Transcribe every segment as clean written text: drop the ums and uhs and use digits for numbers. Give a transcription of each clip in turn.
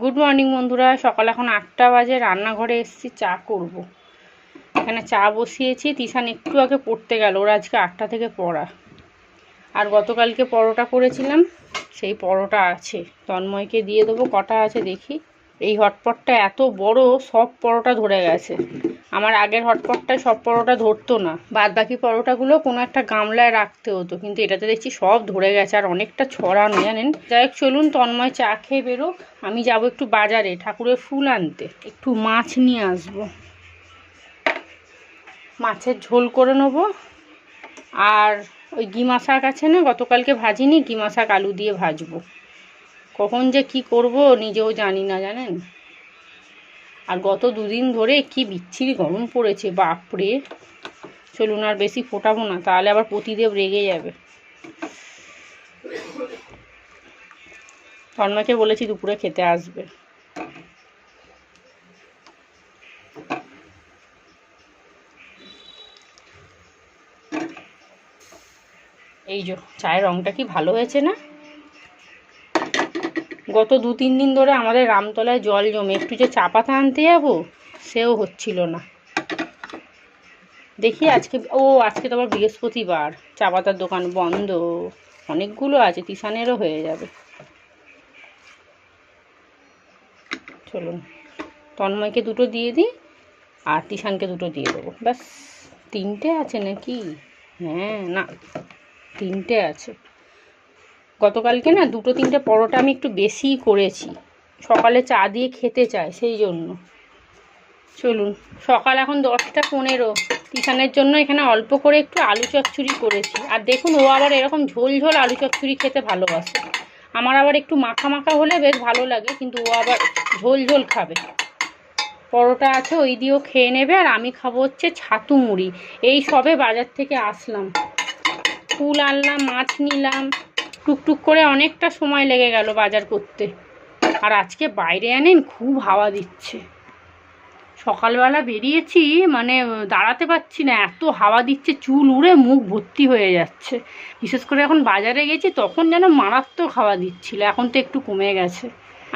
Good morning বন্ধুরা। সকাল এখন 8টা বাজে। রান্নাঘরে এসেছি, চা করব। এখানে চা বসিয়েছি। তিশান একটু আগে পড়তে গেল, ওর আজকে 8টা থেকে পড়া। আর গতকালকে পরোটা করেছিলাম, সেই পরোটা আছে, তন্ময়কে দিয়ে দেবো। কটা আছে দেখি। এই হটপটটা এত বড়, সব পরোটা ধরে গেছে। আমার আগের হটপটটায় সব পরোটা ধরতো না, বাদ বাকি পরোটাগুলো কোনো একটা গামলায় রাখতে হতো, কিন্তু এটাতে দেখছি সব ধরে গেছে আর অনেকটা ছড়ানো, জানেন। যাই হোক, চলুন তন্ময় চা খেয়ে বেরোক, আমি যাব একটু বাজারে ঠাকুরের ফুল আনতে। একটু মাছ নিয়ে আসবো, মাছের ঝোল করে নেবো। আর ওই গিমা শাক আছে না, গতকালকে ভাজিনি, গিমা শাক আলু দিয়ে ভাজবো। কখন যে কি করব নিজেও জানি না, জানেন। আর গত দুদিন ধরে কি বিচ্ছিরি গরম পড়েছে, বাপরে। চলুন আর বেশি ফোটাবো না, তাহলে আবার প্রতিদেব রেগে যাবে। তন্ময়কে বলেছি দুপুরে খেতে আসবে। এই যে চায়ের রঙটা কি ভালো হয়েছে না। গত 2-3 দিন ধরে আমাদের রামতলায় জল জমে, একটু যে চা পাতা আনতে যাবো সেও হচ্ছিল না। দেখি আজকে, আজকে তো আবার বৃহস্পতিবার, চা পাতার দোকান বন্ধ। অনেকগুলো আছে, তিশানেরও হয়ে যাবে। চলুন তন্ময়কে দুটো দিয়ে দিই আর তিশানকে দুটো দিয়ে দেবো, ব্যাস। 3টে আছে নাকি? হ্যাঁ, না 3টে আছে। গতকালকে না 2-3টে পরোটা আমি একটু বেশিই করেছি, সকালে চা দিয়ে খেতে চায়, সেই জন্য। চলুন, সকাল এখন 10টা 15। তিশানের জন্য এখানে অল্প করে একটু আলু চচ্চড়ি করেছি। আর দেখুন, ও আবার এরকম ঝোল ঝোল আলু চচ্চড়ি খেতে ভালোবাসে। আমার আবার একটু মাখা মাখা হলে বেশ ভালো লাগে, কিন্তু ও আবার ঝোল ঝোল খাবে। পরোটা আছে, ওই দিয়েও খেয়ে নেবে। আর আমি খাবো হচ্ছে ছাতু মুড়ি। এই সবে বাজার থেকে আসলাম, ফুল আনলাম, মাছ নিলাম, টুকটুক করে অনেকটা সময় লেগে গেল বাজার করতে। আর আজকে বাইরে আনেন খুব হাওয়া দিচ্ছে। সকালবেলা বেরিয়েছি, মানে দাঁড়াতে পারছি না, এত হাওয়া দিচ্ছে, চুল উড়ে মুখ ভর্তি হয়ে যাচ্ছে। বিশেষ করে এখন বাজারে গেছি তখন যেন মারাত্মক হাওয়া দিচ্ছিল, এখন তো একটু কমে গেছে।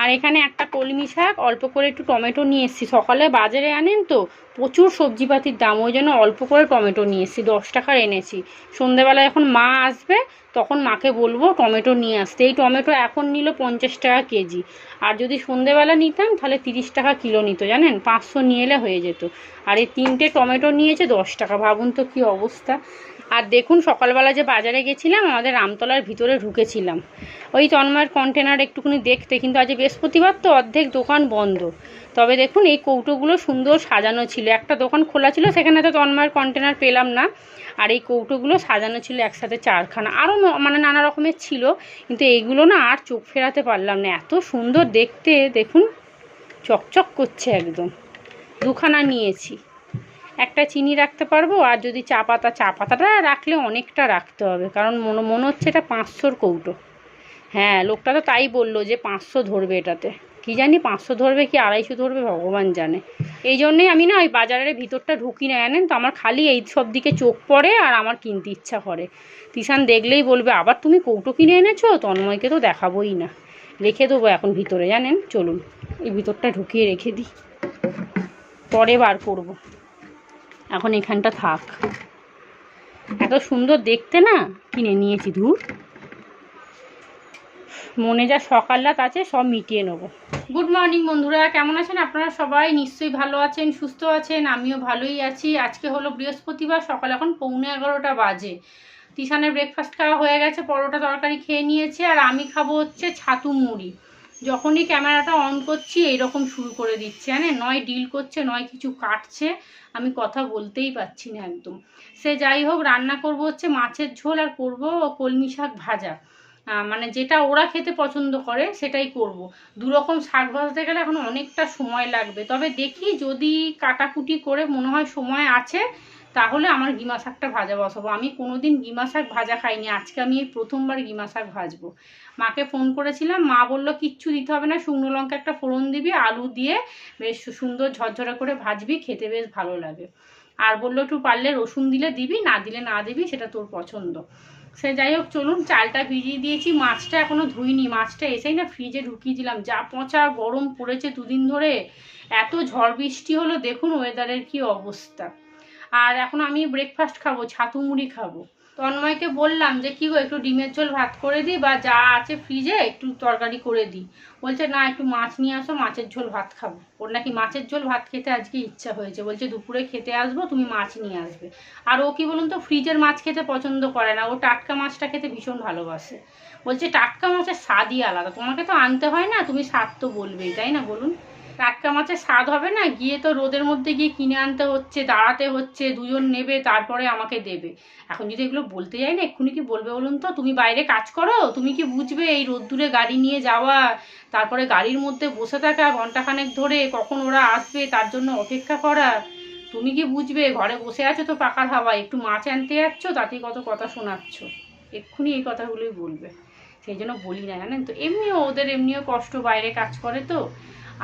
আর এখানে একটা কলমি শাক, অল্প করে একটু টমেটো নিয়ে এসেছি। সকালে বাজারে আনেন তো প্রচুর সবজিপাতির দাম, ওই জন্য অল্প করে টমেটো নিয়ে এসেছি, 10 টাকার এনেছি। সন্ধেবেলা যখন মা আসবে তখন মাকে বলবো টমেটো নিয়ে আসতে। এই টমেটো এখন নিল 50 টাকা কেজি, আর যদি সন্ধেবেলা নিতাম তাহলে 30 টাকা কিলো নিত, জানেন। 500 নিয়ে এলে হয়ে যেত। আর এই 3টে টমেটো নিয়েছে 10 টাকা, ভাবুন তো কী অবস্থা। আর দেখুন, সকালবেলা যে বাজারে গেছিলাম, আমাদের রামতলার ভিতরে ঢুকেছিলাম ওই তন্ময়ের কন্টেনার একটুখানি দেখতে, কিন্তু আজ বৃহস্পতিবার তো অর্ধেক দোকান বন্ধ। তবে দেখুন, এই কৌটোগুলো সুন্দর সাজানো ছিল। একটা দোকান খোলা ছিল, সেখানে তো তন্ময়ের কন্টেনার পেলাম না। আর এই কৌটোগুলো সাজানো ছিল একসাথে 4খানা, আরও মানে নানা রকমের ছিল, কিন্তু এইগুলো না আর চোখ ফেরাতে পারলাম না, এত সুন্দর দেখতে। দেখুন, চকচক করছে একদম। 2খানা নিয়েছি, একটা চিনি রাখতে পারবো, আর যদি চা পাতাটা রাখলে অনেকটা রাখতে হবে, কারণ মনে হচ্ছে এটা 500-র কৌটো। হ্যাঁ, লোকটা তো তাই বললো যে 500 ধরবে এটাতে। কি জানি 500 ধরবে কি 250 ধরবে, ভগবান জানে। এই জন্যেই আমি না ওই বাজারের ভিতরটা ঢুকি না, জানেন তো। আমার খালি এই সব দিকে চোখ পড়ে আর আমার কিনতে ইচ্ছা করে। তিশান দেখলেই বলবে, আবার তুমি কৌটো কিনে এনেছো? তন্ময়কে তো দেখাবোই না, রেখে দেবো এখন ভিতরে, জানেন। চলুন এই ভিতরটা ঢুকিয়ে রেখে দিই, পরে বার করবো, এখন এখানটা থাক। এত সুন্দর দেখতে না, কিনে নিয়েছি। ধুর, মনে যা সকাল রাত আছে সব মিটিয়ে নেবো। গুড মর্নিং বন্ধুরা, কেমন আছেন আপনারা? সবাই নিশ্চয়ই ভালো আছেন, সুস্থ আছেন। আমিও ভালোই আছি। আজকে হলো বৃহস্পতিবার, সকাল এখন 11:15 বাজে। তিশানের ব্রেকফাস্ট খাওয়া হয়ে গেছে, পরোটা তরকারি খেয়ে নিয়েছে। আর আমি খাবো হচ্ছে ছাতু মুড়ি। যখনই ক্যামেরাটা অন করছি এইরকম শুরু করে দিচ্ছে, জানেন। নয় ডিল করছে, নয় কিছু কাটছে, আমি কথা বলতেই পারছি না একদম। সে যাই হোক, রান্না করব হচ্ছে মাছের ঝোল, আর করব কলমি শাক ভাজা। মানে যেটা ওরা খেতে পছন্দ করে সেটাই করব। 2 রকম শাক ভাজতে গেলে এখন অনেকটা সময় লাগবে। তবে দেখি, যদি কাটাকুটি করে মনে হয় সময় আছে, তাহলে আমার গিমা শাকটা ভাজা বসাবো। আমি কোনোদিন গিমা শাক ভাজা খাইনি, আজকে আমি এই প্রথমবার গিমা শাক ভাজবো। মাকে ফোন করেছিলাম, মা বললো কিচ্ছু দিতে হবে না, শুকনো লঙ্কা একটা ফোড়ন দিবি, আলু দিয়ে বেশ সুন্দর ঝরঝরা করে ভাজবি, খেতে বেশ ভালো লাগে। আর বললো একটু পারলে রসুন দিলে দিবি, না দিলে না দিবি, সেটা তোর পছন্দ। সে যাই হোক চলুন, চালটা ভিজিয়ে দিয়েছি, মাছটা এখনো ধুইনি। মাছটা এসেই না ফ্রিজে ঢুকিয়ে দিলাম, যা পচা গরম পড়েছে দুদিন ধরে, এত ঝড় বৃষ্টি হলো, দেখুন ওয়েদারের কি অবস্থা। আর এখন আমি ব্রেকফাস্ট খাবো, ছাতু মুড়ি খাবো। তন্ময়কে বললাম যে কি গো একটু ডিমের ঝোল ভাত করে দিই, বা যা আছে ফ্রিজে একটু তরকারি করে দিই। বলছে না, একটু মাছ নিয়ে আসো, মাছের ঝোল ভাত খাবো। ওর নাকি মাছের ঝোল ভাত খেতে আজকে ইচ্ছা হয়েছে, বলছে দুপুরে খেতে আসবো, তুমি মাছ নিয়ে আসবে। আর ও কি বলুন তো, ফ্রিজের মাছ খেতে পছন্দ করে না, ও টাটকা মাছটা খেতে ভীষণ ভালোবাসে। বলছে টাটকা মাছের স্বাদই আলাদা, তোমাকে তো আনতে হয় না, তুমি স্বাদ তো বলবেই, তাই না বলুন? টাটকা মাছের স্বাদ হবে না, গিয়ে তো রোদের মধ্যে গিয়ে কিনে আনতে হচ্ছে, দাঁড়াতে হচ্ছে, দুজন নেবে তারপরে আমাকে দেবে। এখন যদি এগুলো বলতে যাই না, এক্ষুনি কি বলবে বলুন তো, তুমি বাইরে কাজ করো, তুমি কি বুঝবে এই রোদ্দুরে গাড়ি নিয়ে যাওয়া, তারপরে গাড়ির মধ্যে বসে থাকা ঘন্টাখানেক ধরে, কখন ওরা আসবে তার জন্য অপেক্ষা করা, তুমি কি বুঝবে? ঘরে বসে আছো তো পাকার হাওয়ায়, একটু মাছ আনতে যাচ্ছ, তাতেই কত কথা শোনাচ্ছ। এক্ষুনি এই কথাগুলোই বলবে। সেই জন্য বলি না, জানেন তো, এমনিও কষ্ট, বাইরে কাজ করে তো।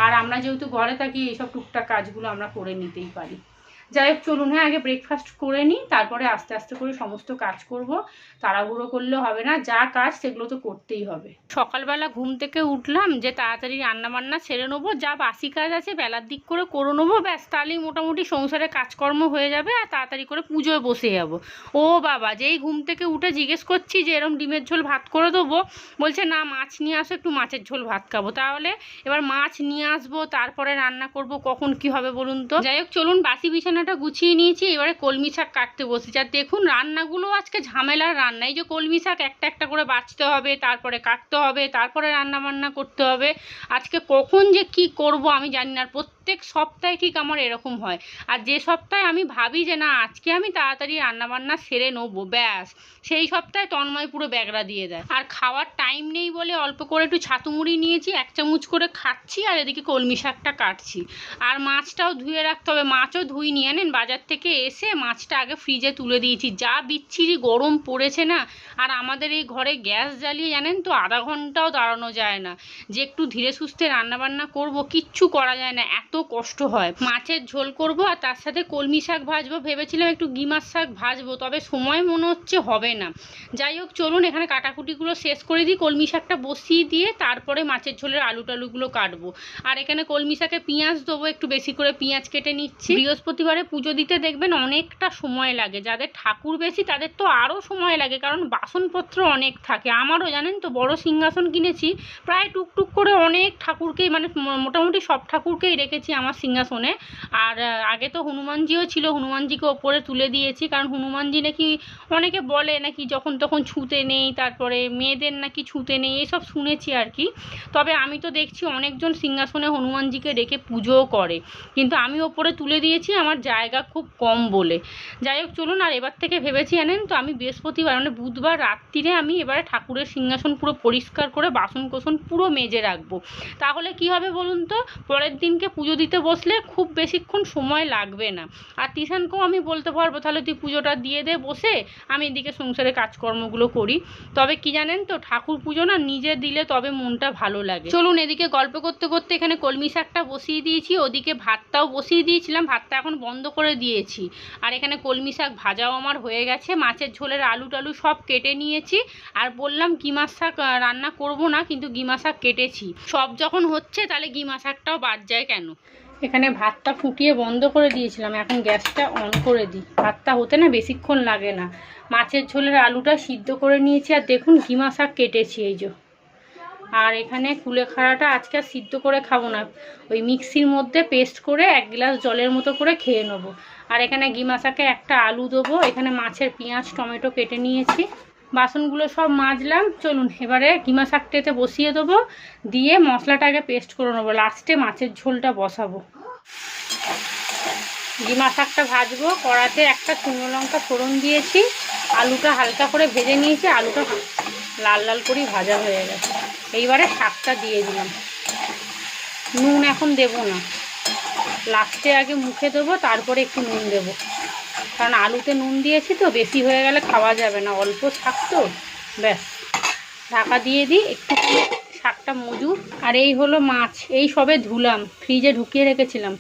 আর আমরা যেহেতু ঘরে থাকি, এইসব টুকটাক কাজগুলো আমরা করে নিতেই পারি। যাই হোক চলুন, হ্যাঁ আগে ব্রেকফাস্ট করে নিই, তারপরে আস্তে আস্তে করে সমস্ত কাজ করব। তাড়াহুড়ো করলে হবে না, যা কাজ সেগুলো তো করতেই হবে। সকালবেলা ঘুম থেকে উঠলাম যে তাড়াতাড়ি রান্নাবান্না সেরে নেবো, যা বাসি কাজ আছে বেলার দিক করে নেবো, ব্যাস তাহলেই মোটামুটি সংসারে কাজকর্ম হয়ে যাবে, আর তাড়াতাড়ি করে পুজোয় বসে যাবো। ও বাবা, যেই ঘুম থেকে উঠে জিজ্ঞেস করছি যে এরম ডিমের ঝোল ভাত করে দেবো, বলছে না মাছ নিয়ে আসো, একটু মাছের ঝোল ভাত খাবো। তাহলে এবার মাছ নিয়ে আসবো, তারপরে রান্না করব, কখন কি হবে বলুন তো। যাই হোক চলুন, বাসি বিছানাটা গুছিয়ে নিয়েছি, এবারে কলমি শাক কাটতে বসেছি। আর দেখুন রান্নাগুলো আজকে ঝামেলার রান্না, এই যে কলমি শাক একটা একটা করে বাছতে হবে, তারপরে কাটতে হবে, তারপরে রান্না বান্না করতে হবে। আজকে কখন যে কি করব আমি জানি না। প্রত্যেক সপ্তাহে ঠিক আমার এরকম হয়। আর যে সপ্তাহে আমি ভাবি যে না আজকে আমি তাড়াতাড়ি রান্নাবান্না সেরে নেবো, ব্যাস সেই সপ্তাহে তন্ময় পুরো ব্যাগরা দিয়ে দেয়। আর খাওয়ার টাইম নেই বলে অল্প করে একটু ছাতু মুড়ি নিয়েছি, 1 চামচ করে খাচ্ছি, আর এদিকে কলমি শাকটা কাটছি। আর মাছটাও ধুয়ে রাখতে হবে, মাছও ধুইনি জানেন, বাজার থেকে এসে মাছটা আগে ফ্রিজে তুলে দিয়েছি। যা বিচ্ছিরি গরম পড়েছে না, আর আমাদের এই ঘরে গ্যাস জ্বালিয়ে জানেন তো আধা ঘন্টাও দাঁড়ানো যায় না, যে একটু ধীরে সুস্থে রান্নাবান্না করব, কিচ্ছু করা যায় না, এত কষ্ট হয়। মাছের ঝোল করব আর তার সাথে কলমি শাক ভাজবো, ভেবেছিলাম একটু গিমার শাক ভাজবো, তবে সময় মনে হচ্ছে হবে না। যাই হোক চলুন, এখানে কাটাকুটিগুলো শেষ করে দিই, কলমি শাকটা বসিয়ে দিয়ে তারপরে মাছের ঝোলের আলু টালুগুলো কাটবো। আর এখানে কলমি শাকে পেঁয়াজ দেবো, একটু বেশি করে পেঁয়াজ কেটে নিচ্ছি। বৃহস্পতিবারে পুজো দিতে দেখবেন অনেকটা সময় লাগে, যাদের ঠাকুর বেশি তাদের তো আরও সময় লাগে, কারণ বাসনপত্র অনেক থাকে। আমারও জানেন তো বড় সিংহাসন কিনেছি, প্রায় টুকটুক করে অনেক ঠাকুরকেই, মানে মোটামুটি সব ঠাকুরকেই রেখেছি আমার সিংহাসনে। আর আগে তো হনুমানজিও ছিল, হনুমানজিকে ওপরে তুলে দিয়েছি, কারণ হনুমানজি নাকি অনেকে বলে নাকি যখন তখন ছুঁতে নেই, তারপরে মেয়েদের নাকি ছুঁতে নেই, এসব শুনেছি আর কি। তবে আমি তো দেখছি অনেকজন সিংহাসনে হনুমানজিকে রেখে পুজোও করে, কিন্তু আমি ওপরে তুলে দিয়েছি আমার জায়গা খুব কম বলে। যাই হোক চলুন, আর এবার থেকে ভেবেছি জানেন তো, আমি বৃহস্পতিবার মানে বুধবার রাত্রিরে আমি এবারে ঠাকুরের সিংহাসন পুরো পরিষ্কার করে বাসন কোসন পুরো মেজে রাখবো। তাহলে কি হবে বলুন তো, পরের দিনকে পুজো দিতে বসলে খুব বেশিক্ষণ সময় লাগবে না। আর তিশানকেও আমি বলতে পারবো তাহলে তুই পুজোটা দিয়ে দে বসে, আমি এদিকে সংসারে কাজকর্মগুলো করি। তবে কি জানেন তো, ঠাকুর পুজো না নিজে দিলে তবে মনটা ভালো লাগে। চলুন, এদিকে গল্প করতে করতে এখানে কলমি শাকটা বসিয়ে দিয়েছি, ওদিকে ভাতটাও বসিয়ে দিয়েছিলাম, ভাতটা এখন বন্ধ করে দিয়েছি। আর এখানে কলমি শাক ভাজাও আমার হয়ে গেছে, মাছের ঝোলের আলু টালু সব কেটে নিয়েছি। আর বললাম গিমার শাক রান্না করব না, কিন্তু গিমা শাক কেটেছি। সব যখন হচ্ছে তাহলে গিমা শাকটাও বাদ যায় কেন। এখানে ভাতটা ফুটিয়ে বন্ধ করে দিয়েছিলাম, এখন গ্যাসটা অন করে দিই। ভাতটা হতে না বেশিক্ষণ লাগে না। মাছের ঝোলের আলুটা সিদ্ধ করে নিয়েছি, আর দেখুন গিমা শাক কেটেছি এই যে। আর এখানে কুলেখাড়াটা আজকে আর সিদ্ধ করে খাবো না, ওই মিক্সির মধ্যে পেস্ট করে 1 গ্লাস জলের মতো করে খেয়ে নেবো। আর এখানে গিমা শাকে একটা আলু দেবো। এখানে মাছের পেঁয়াজ টমেটো কেটে নিয়েছি। বাসনগুলো সব মাজলাম, চলুন এবারে গিমা শাকটাতে বসিয়ে দেবো, দিয়ে মশলাটাকে পেস্ট করে নেবো, লাস্টে মাছের ঝোলটা বসাবো। গিমা শাকটা ভাজবো, কড়াতে একটা শুকনো লঙ্কা ফোড়ন দিয়েছি, আলুটা হালকা করে ভেজে নিয়েছি, আলুটা লাল লাল করেই ভাজা হয়ে গেছে। এইবারে শাকটা দিয়ে দিলাম। নুন এখন দেবো না, লাস্টে আগে মুখে দেবো, তারপরে একটু নুন দেবো, কারণ আলুতে নুন দিয়েছি তো, বেশি হয়ে গেলে খাওয়া যাবে না, অল্প শাক তো। ব্যাস ঢাকা দিয়ে দিই, একটু শাকটা মজুর। আর এই হলো মাছ, এই সবে ধুলাম, ফ্রিজে ঢুকিয়ে রেখেছিলাম,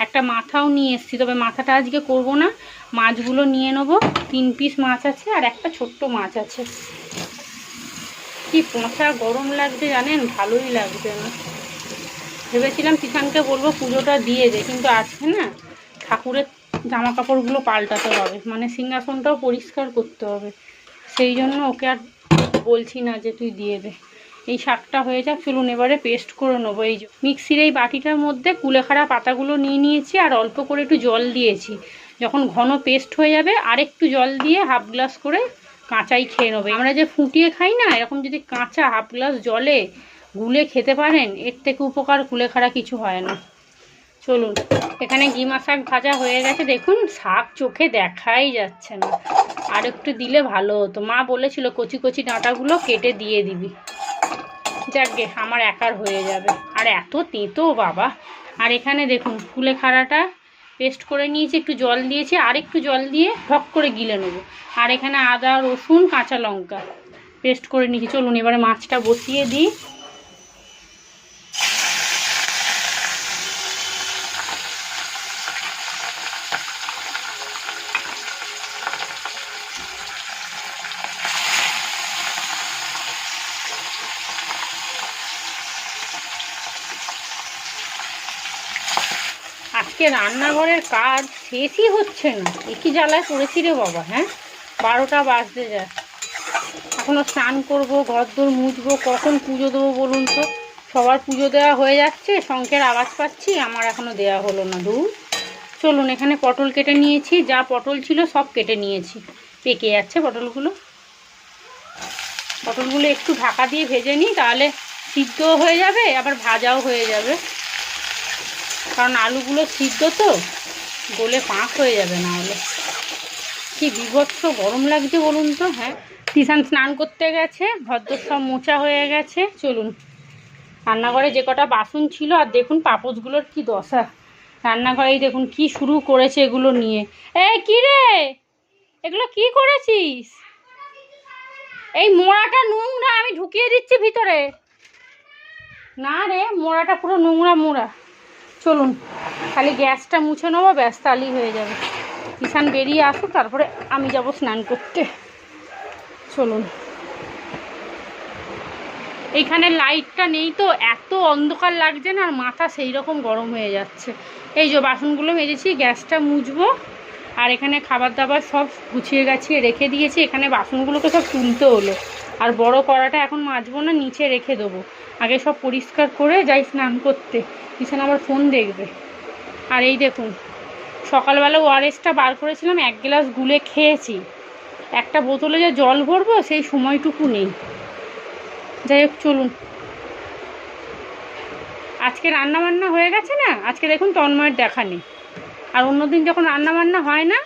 একটা মাথাও নিয়ে এসেছি, তবে মাথাটা আজকে করব না, মাছগুলো নিয়ে নেবো। 3 পিস মাছ আছে আর একটা ছোট্ট মাছ আছে। কি পচা গরম লাগছে জানেন, ভালোই লাগছে না। ভেবেছিলাম কিষানকে বলবো পুজোটা দিয়ে দে, কিন্তু আজকে না ঠাকুরের জামা কাপড়গুলো পাল্টাতে হবে, মানে সিংহাসনটাও পরিষ্কার করতে হবে, সেই জন্য ওকে আর বলছি না যে তুই দিয়ে দে। এই শাকটা হয়ে যাক, চলুন এবারে পেস্ট করে নেবো। এই যে মিক্সির এই বাটিটার মধ্যে কুলেখাড়া পাতাগুলো নিয়ে নিয়েছি আর অল্প করে একটু জল দিয়েছি। যখন ঘন পেস্ট হয়ে যাবে আর একটু জল দিয়ে হাফ গ্লাস করে কাঁচাই খেয়ে নেবে। আমরা যে ফুটিয়ে খাই না, এরকম যদি কাঁচা হাফ গ্লাস জলে গুলে খেতে পারেন, এর থেকে উপকার কুলেখাড়া কিছু হয় না। চলুন, এখানে গিমা শাক ভাজা হয়ে গেছে, দেখুন শাক চোখে দেখাই যাচ্ছে না, আর একটু দিলে ভালো হতো। মা বলেছিল কচি কচি ডাঁটাগুলো কেটে দিয়ে দিবি, যাকগে আমার একার হয়ে যাবে। আর এত তেঁতো বাবা। আর এখানে দেখুন কুলেখাড়াটা পেস্ট করে নিয়েছি, একটু জল দিয়েছি, আর একটু জল দিয়ে ঢক করে গিলে নেবো। আর এখানে আদা রসুন কাঁচা লঙ্কা পেস্ট করে নিয়েছি। চলুন এবারে মাছটা বসিয়ে দিই। আজকে রান্নাঘরের কাজ শেষই হচ্ছে না, একই জ্বালায় পড়েছি রে বাবা। হ্যাঁ, 12টা বাজতে যায়, এখনও স্নান করব, ঘরদোর মুছবো, কখন পুজো দেবো বলুন তো। সবার পুজো দেওয়া হয়ে যাচ্ছে, শঙ্খের আওয়াজ পাচ্ছি, আমার এখনও দেওয়া হলো না। চলুন, এখানে পটল কেটে নিয়েছি, যা পটল ছিল সব কেটে নিয়েছি। পেকে যাচ্ছে পটলগুলো। পটলগুলো একটু ঢাকা দিয়ে ভেজে নিই, তাহলে সিদ্ধও হয়ে যাবে আবার ভাজাও হয়ে যাবে, কারণ আলুগুলো সিদ্ধ তো, গলে পাক হয়ে যাবে না হলে। কি বিভৎস গরম লাগছে বলুন তো। হ্যাঁ, কিষান স্নান করতে গেছে, ঘরদোর সব মোছা হয়ে গেছে। চলুন, রান্নাঘরে যে কটা বাসন ছিল, আর দেখুন পাপোশগুলোর কি দশা। রান্নাঘরেই দেখুন কি শুরু করেছে এগুলো নিয়ে। এই কি রে, এগুলো কি করেছিস? এই মোড়াটা নোংরা, আমি ঢুকিয়ে দিচ্ছি ভিতরে। না রে, মোড়াটা পুরো নোংরা মোড়া। চলুন, খালি গ্যাসটা মুছে নেবো, ব্যাস, তাহলেই হয়ে যাবে। কিষান বেরিয়ে আসুক, তারপরে আমি যাব স্নান করতে। চলুন, এইখানে লাইটটা নেই তো এত অন্ধকার লাগছে না, আর মাথা সেই রকম গরম হয়ে যাচ্ছে। এই যে বাসনগুলো মেজেছি, গ্যাসটা মুছবো, আর এখানে খাবার দাবার সব গুছিয়ে গাছিয়ে রেখে দিয়েছি। এখানে বাসনগুলোকে সব তুলতে হলো, আর বড় কড়াটা এখন মাজবো না, নিচে রেখে দেবো। আগে সব পরিষ্কার করে যাই স্নান করতে, কিষান আবার ফোন দেখবে। আর এই দেখুন, সকালবেলা ওআরএসটা বার করেছিলাম, 1 গ্লাস গুলে খেয়েছি, একটা বোতলে যে জল ভরবো সেই সময়টুকু নেই। যাই হোক, চলুন। আজকে রান্নাবান্না হয়ে গেছে না, আজকে দেখুন তন্ময়ের দেখা নেই। আর অন্যদিন যখন রান্নাবান্না হয় না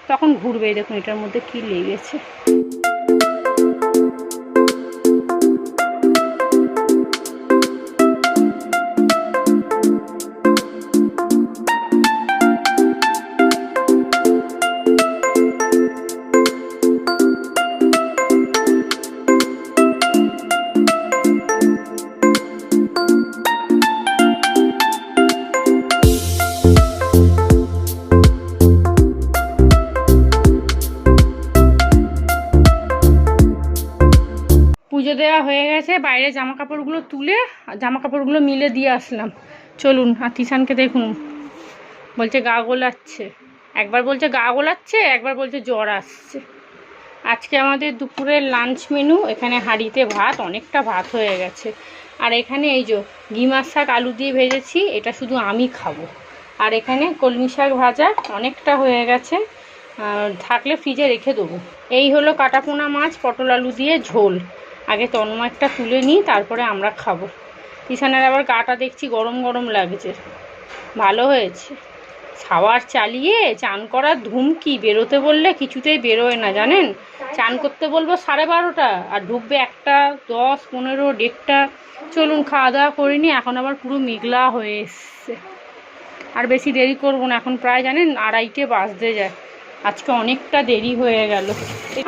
তখন ঘুরবে। দেখুন এটার মধ্যে কি লেগেছে। পুজো দেওয়া হয়ে গেছে, বাইরে জামা কাপড়গুলো তুলে জামা কাপড়গুলো মিলে দিয়ে আসলাম। চলুন, আর তিশানকে দেখুন, বলছে গা গোলাচ্ছে, একবার বলছে গা গোলাচ্ছে, একবার বলছে জ্বর আসছে। আজকে আমাদের দুপুরের লাঞ্চ মেনু, এখানে হাঁড়িতে ভাত, অনেকটা ভাত হয়ে গেছে। আর এখানে এই যে গিমার শাক আলু দিয়ে ভেজেছি, এটা শুধু আমি খাবো। আর এখানে কলমি শাক ভাজা অনেকটা হয়ে গেছে, থাকলে ফ্রিজে রেখে দেবো। এই হলো কাটাপোনা মাছ পটল আলু দিয়ে ঝোল। আগে তন্ময়টা তুলে নিই, তারপরে আমরা খাবো। কিষানের আবার গাটা দেখছি গরম গরম লাগছে, ভালো হয়েছে। শাওয়ার চালিয়ে চান করার ধুমকি, বেরোতে বললে কিছুতেই বেরোয় না জানেন। চান করতে বলবো 12:30, আর ঢুকবে 1টা 10, 15, 1:30। চলুন, খাওয়া দাওয়া করিনি, এখন আবার পুরো মেঘলা হয়ে এসছে। আর বেশি দেরি করবো না, এখন প্রায় জানেন 2:30 বাজতে যায়। আজকে অনেকটা দেরি হয়ে গেল।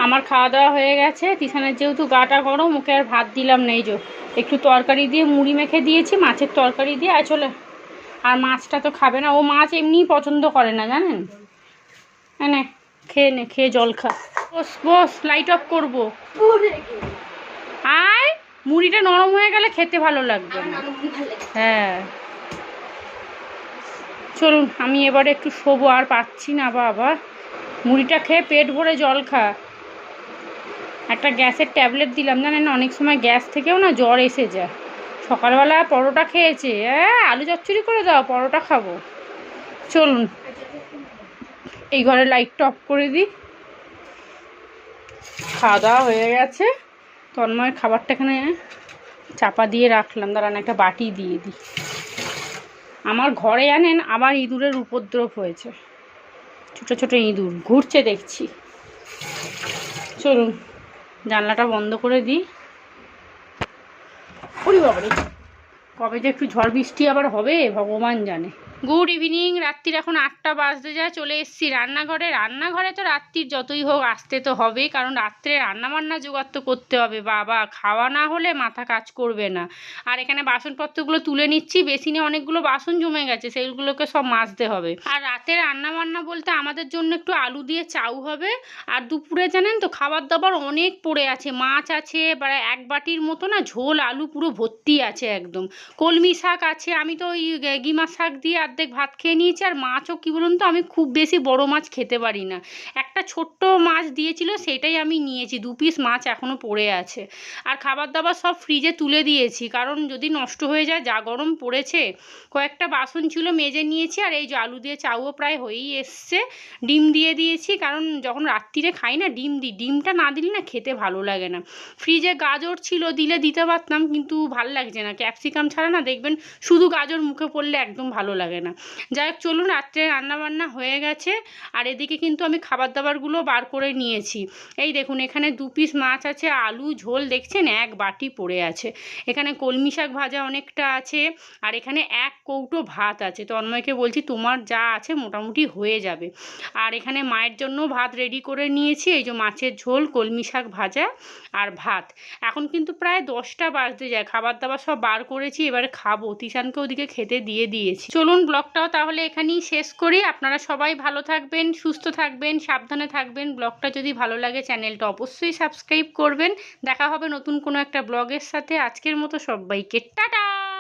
আমার খাওয়া দাওয়া হয়ে গেছে, তিশানের যেহেতু গাটা গরম, ওকে আর ভাত দিলাম না। এই যে একটু তরকারি দিয়ে মুড়ি মেখে দিয়েছি, মাছের তরকারি দিয়ে। চলে আর মাছটা তো খাবে না, ও মাছ এমনিই পছন্দ করে না জানেন। হ্যাঁ, খেয়ে নে, খেয়ে জল খা। বস বস, লাইট অফ করবো। আয়, মুড়িটা নরম হয়ে গেলে খেতে ভালো লাগবে না। হ্যাঁ চলুন, আমি এবারে একটু শোবো, আর পাচ্ছি না বাবা। মুড়িটা খেয়ে পেট ভরে জল খা। একটা গ্যাসের ট্যাবলেট দিলাম জানেন, অনেক সময় গ্যাস থেকেও না জ্বর এসে যায়। সকালবেলা পরোটা খেয়েছে, আলু চচ্চড়ি করে দাও, পরোটা খাবো। চলুন এই ঘরে লাইটটা অফ করে দিই। খাওয়া দাওয়া হয়ে গেছে, তন্ময়ের খাবারটা এখানে চাপা দিয়ে রাখলাম, দাঁড়ান একটা বাটি দিয়ে দিই। আমার ঘরে জানেন আবার ইঁদুরের উপদ্রব হয়েছে, ছোট ছোট ইঁদুর ঘুরছে দেখছি। চলুন জানলাটা বন্ধ করে দিই। ওরে বাবারে, কবে যে একটু ঝড় বৃষ্টি আবার হবে ভগবান জানে। গুড ইভিনিং, রাত্রির এখন 8টা বাজতে যায়। চলে এসেছি রান্নাঘরে। রান্নাঘরে তো রাত্রির যতই হোক আসতে তো হবেই, কারণ রাত্রে রান্নাবান্না জোগাড় তো করতে হবে। বাবা, খাওয়া না হলে মাথা কাজ করবে না। আর এখানে বাসনপত্রগুলো তুলে নিচ্ছি, বেসিনে অনেকগুলো বাসন জমে গেছে, সেইগুলোকে সব মাজতে হবে। আর রাতে রান্নাবান্না বলতে আমাদের জন্য একটু আলু দিয়ে চাউ হবে। আর দুপুরে জানেন তো খাবার দাবার অনেক পড়ে আছে, মাছ আছে প্রায় 1 বাটির মতো, না ঝোল আলু পুরো ভর্তি আছে একদম। কলমি শাক আছে, আমি তো ওই গিমা শাক দিয়ে অর্ধেক ভাত খেয়ে নিয়েছি। আর মাছও কী বলুন তো, আমি খুব বেশি বড় মাছ খেতে পারি না। একটা ছোট্ট মাছ দিয়েছিল, সেটাই আমি নিয়েছি, 2 পিস মাছ এখনও পড়ে আছে। আর খাবার দাবার সব ফ্রিজে তুলে দিয়েছি, কারণ যদি নষ্ট হয়ে যায়, যা গরম পড়েছে। কয়েকটা বাসন ছিল মেজে নিয়েছি। আর এই যে আলু দিয়ে চাউও প্রায় হয়েই এসছে। ডিম দিয়ে দিয়েছি, কারণ যখন রাত্রিরে খাই না ডিম দিই, ডিমটা না দিলে না খেতে ভালো লাগে না। ফ্রিজে গাজর ছিল, দিলে দিতে পারতাম, কিন্তু ভাল লাগছে না, ক্যাপসিকাম ছাড়া না দেখবেন শুধু গাজর মুখে পড়লে একদম ভালো লাগে না। যাই হোক চলুন, রাত্রে রান্নাবান্না হয়ে গেছে। আর এদিকে কিন্তু আমি খাবার দাবারগুলো বার করে নিয়েছি। এই দেখুন, এখানে 2 পিস মাছ আছে, আলু ঝোল দেখছেন 1 বাটি পড়ে আছে। এখানে কলমি শাক ভাজা অনেকটা আছে। আর এখানে 1 কৌটো ভাত আছে। তন্ময়কে বলছি তোমার যা আছে মোটামুটি হয়ে যাবে। আর এখানে মায়ের জন্য ভাত রেডি করে নিয়েছি, এই যে মাছের ঝোল, কলমি শাক ভাজা আর ভাত। এখন কিন্তু প্রায় 10টা বাজতে যায়, খাবার দাবার সব বার করেছি, এবারে খাবো। তিশানকে ওদিকে খেতে দিয়ে দিয়েছি। চলুন ব্লগটাও তাহলে এখানেই শেষ করি। আপনারা সবাই ভালো থাকবেন, সুস্থ থাকবেন, সাবধানে থাকবেন। ব্লগটা যদি ভালো লাগে চ্যানেলটা অবশ্যই সাবস্ক্রাইব করবেন। দেখা হবে নতুন কোনো একটা ব্লগের সাথে। আজকের মতো সবাইকে টাটা।